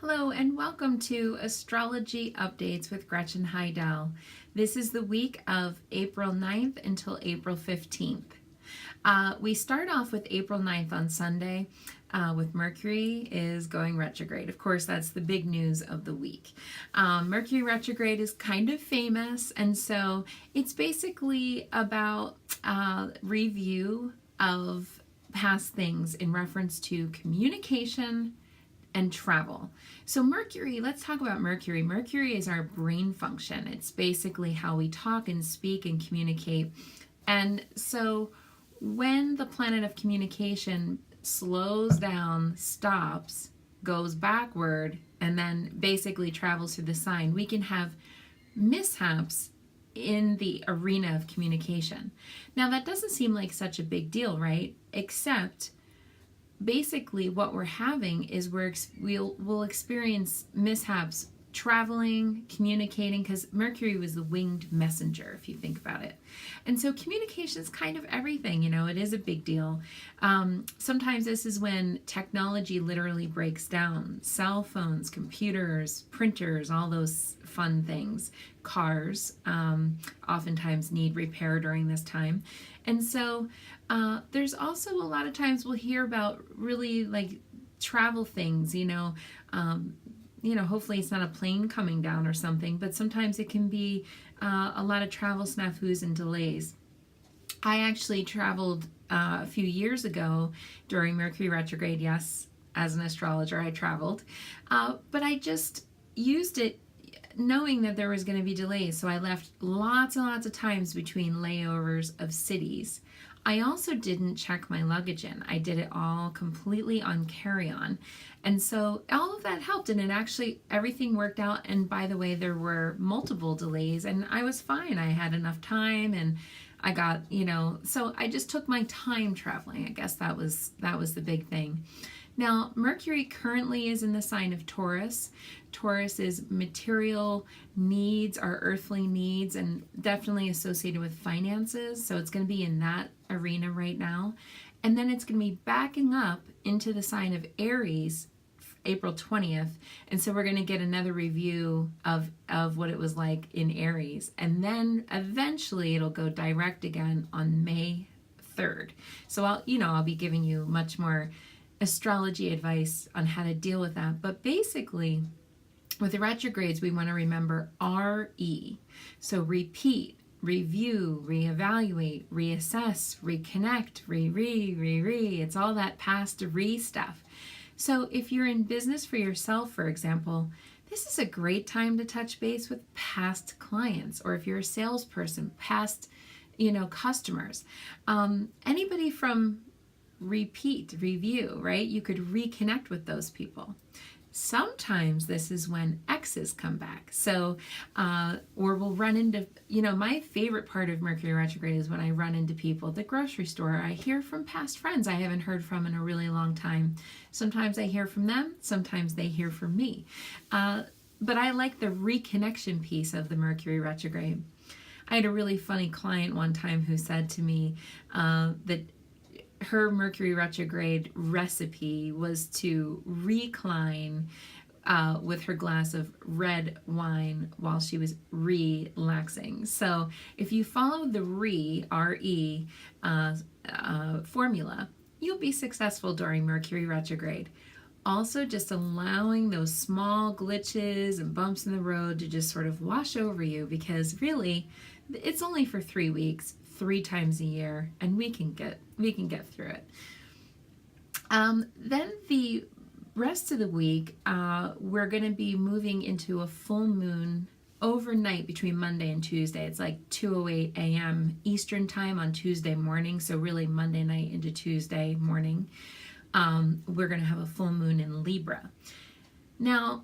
Hello and welcome to Astrology Updates with Gretchen Hidell. This is the week of April 9th until April 15th. We start off with April 9th on Sunday with Mercury is going retrograde. Of course, that's the big news of the week. Mercury retrograde is kind of famous, and so it's basically about review of past things in reference to communication and travel. So Mercury, let's talk about Mercury. Mercury is our brain function. It's basically how we talk and speak and communicate. And so when the planet of communication slows down, stops, goes backward, and then basically travels through the sign, we can have mishaps in the arena of communication. Now that doesn't seem like such a big deal, right? Except basically what we're having is we'll experience mishaps traveling, communicating, because Mercury was the winged messenger, if you think about it. And so communication is kind of everything, it is a big deal. Sometimes this is when technology literally breaks down. Cell phones, computers, printers, all those fun things. Cars oftentimes need repair during this time. And so there's also a lot of times we'll hear about really like travel things, hopefully it's not a plane coming down or something, but sometimes it can be a lot of travel snafus and delays. I actually traveled a few years ago during Mercury retrograde. Yes, as an astrologer, I traveled, but I just used it knowing that there was going to be delays. So I left lots and lots of times between layovers of cities. I also didn't check my luggage in. I did it all completely on carry-on. And so all of that helped, and it actually, everything worked out. And by the way, there were multiple delays and I was fine. I had enough time and I got, so I just took my time traveling. I guess that was the big thing. Now, Mercury currently is in the sign of Taurus. Taurus is material needs, our earthly needs, and definitely associated with finances. So it's going to be in that arena right now. And then it's going to be backing up into the sign of Aries April 20th. And so we're going to get another review of what it was like in Aries. And then eventually it'll go direct again on May 3rd. So I'll be giving you much more astrology advice on how to deal with that. But basically, with the retrogrades, we want to remember RE. So repeat, review, reevaluate, reassess, reconnect, re. It's all that past re stuff. So if you're in business for yourself, for example, this is a great time to touch base with past clients, or if you're a salesperson, past, customers. Anybody from repeat, review, right? You could reconnect with those people. Sometimes this is when exes come back. So, or we'll run into, my favorite part of Mercury retrograde is when I run into people at the grocery store. I hear from past friends I haven't heard from in a really long time. Sometimes I hear from them, sometimes they hear from me. But I like the reconnection piece of the Mercury retrograde. I had a really funny client one time who said to me that her Mercury retrograde recipe was to recline with her glass of red wine while she was relaxing. So if you follow the RE formula, you'll be successful during Mercury retrograde. Also, just allowing those small glitches and bumps in the road to just sort of wash over you, because really it's only for 3 weeks, 3 times a year, and we can get through it. Then the rest of the week, we're going to be moving into a full moon overnight between Monday and Tuesday. It's like 2:08 a.m. Eastern time on Tuesday morning, so really Monday night into Tuesday morning. We're going to have a full moon in Libra. Now,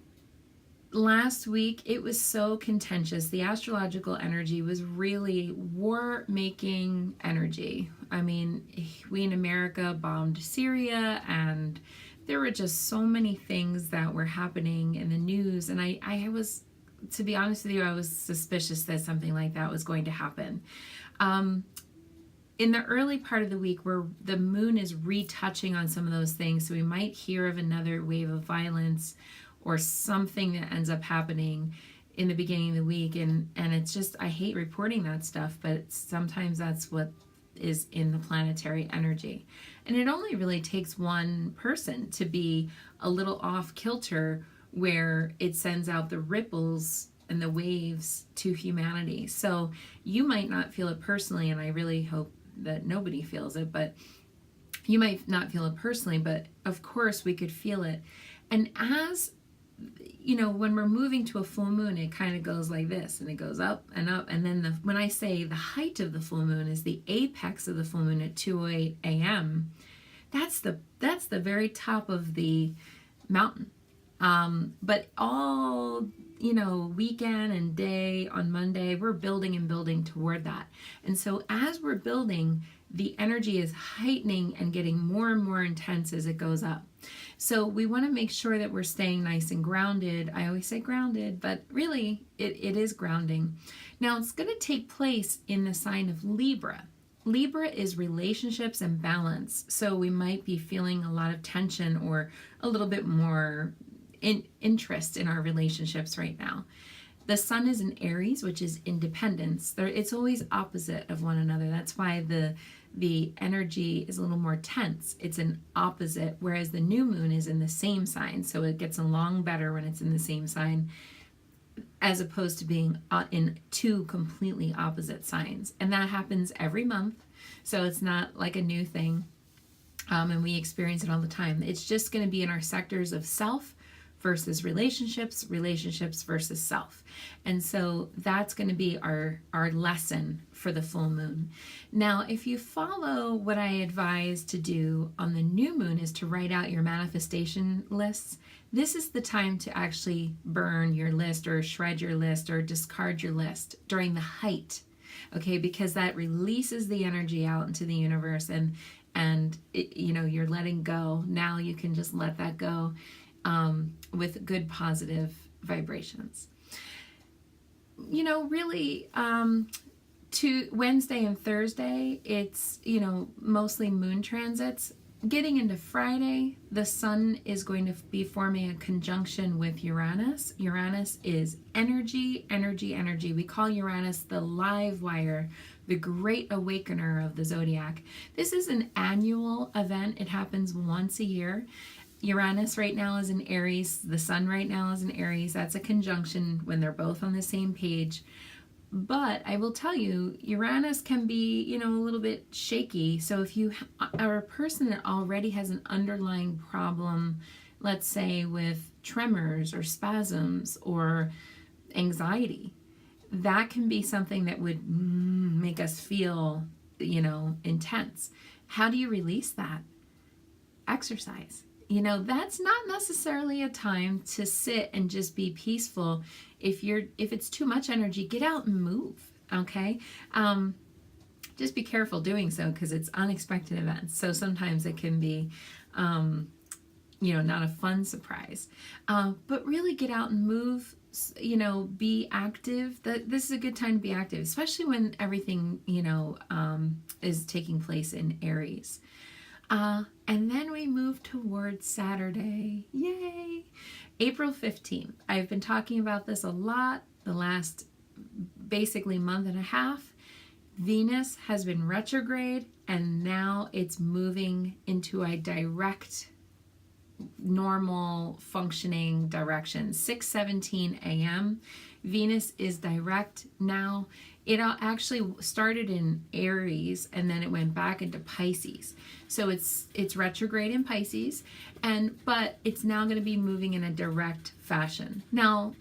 last week, it was so contentious. The astrological energy was really war-making energy. I mean, we in America bombed Syria, and there were just so many things that were happening in the news. And I was, to be honest with you, I was suspicious that something like that was going to happen. In the early part of the week, where the moon is retouching on some of those things, so we might hear of another wave of violence or something that ends up happening in the beginning of the week. And it's just, I hate reporting that stuff, but sometimes that's what is in the planetary energy. And it only really takes one person to be a little off kilter where it sends out the ripples and the waves to humanity. So you might not feel it personally, and I really hope that nobody feels it, but you might not feel it personally, but of course we could feel it. And as you know, when we're moving to a full moon, it kind of goes like this, and it goes up and up. And then when I say the height of the full moon is the apex of the full moon at 2:08 a.m., that's the very top of the mountain. But all, you know, weekend and day on Monday, we're building and building toward that. And so as we're building, the energy is heightening and getting more and more intense as it goes up. So we want to make sure that we're staying nice and grounded. I always say grounded, but really it is grounding. Now it's going to take place in the sign of Libra. Libra is relationships and balance. So we might be feeling a lot of tension or a little bit more interest in our relationships right now. The sun is in Aries, which is independence. It's always opposite of one another. That's why the energy is a little more tense. It's an opposite, whereas the new moon is in the same sign. So it gets along better when it's in the same sign, as opposed to being in two completely opposite signs. And that happens every month. So it's not like a new thing. And we experience it all the time. It's just going to be in our sectors of self versus relationships, relationships versus self. And so that's going to be our lesson for the full moon. Now, if you follow what I advise to do on the new moon is to write out your manifestation lists. This is the time to actually burn your list or shred your list or discard your list during the height, okay? Because that releases the energy out into the universe, and it, you know, you're letting go. Now you can just let that go with good positive vibrations. You know, really, to Wednesday and Thursday, it's, you know, mostly moon transits. Getting into Friday, the sun is going to be forming a conjunction with Uranus. Uranus is energy, energy, energy. We call Uranus the live wire, the great awakener of the zodiac. This is an annual event. It happens once a year. Uranus right now is in Aries. The sun right now is in Aries. That's a conjunction when they're both on the same page. But I will tell you, Uranus can be, you know, a little bit shaky. So if you are a person that already has an underlying problem, let's say with tremors or spasms or anxiety, that can be something that would make us feel, you know, intense. How do you release that? Exercise. You know, that's not necessarily a time to sit and just be peaceful. If it's too much energy, get out and move, okay? Just be careful doing so, because it's unexpected events. So sometimes it can be, you know, not a fun surprise. But really get out and move, you know, be active. This is a good time to be active, especially when everything, you know, is taking place in Aries. And then we move towards Saturday. Yay! April 15th. I've been talking about this a lot the last basically month and a half. Venus has been retrograde, and now it's moving into a direct, normal functioning direction. 6:17 a.m. Venus is direct now. It actually started in Aries, and then it went back into Pisces. So it's retrograde in Pisces, but it's now going to be moving in a direct fashion. Now,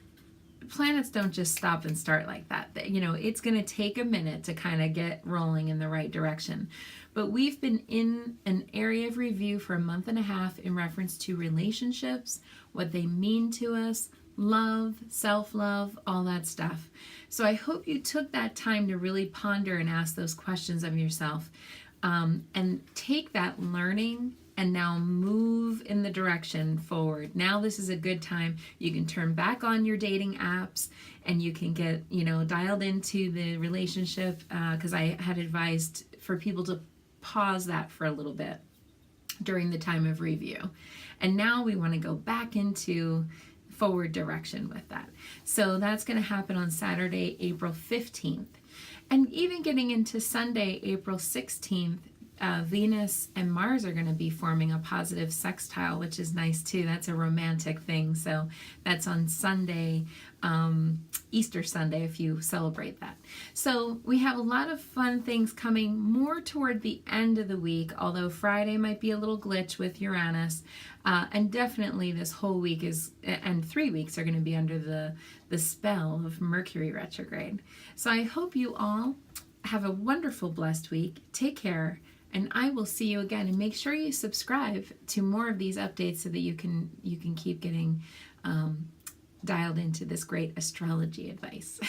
planets don't just stop and start like that. You know, it's going to take a minute to kind of get rolling in the right direction. But we've been in an area of review for a month and a half in reference to relationships, what they mean to us, love, self-love, all that stuff. So I hope you took that time to really ponder and ask those questions of yourself, and take that learning and now move in the direction forward. Now this is a good time. You can turn back on your dating apps, and you can get, you know, dialed into the relationship, because I had advised for people to pause that for a little bit during the time of review. And now we want to go back into forward direction with that. So that's going to happen on Saturday, April 15th. And even getting into Sunday, April 16th, Venus and Mars are going to be forming a positive sextile, which is nice too. That's a romantic thing. So that's on Sunday, Easter Sunday, if you celebrate that. So we have a lot of fun things coming more toward the end of the week, although Friday might be a little glitch with Uranus. And definitely this whole week and 3 weeks are going to be under the spell of Mercury retrograde. So I hope you all have a wonderful, blessed week. Take care. And I will see you again. And make sure you subscribe to more of these updates so that you can keep getting dialed into this great astrology advice.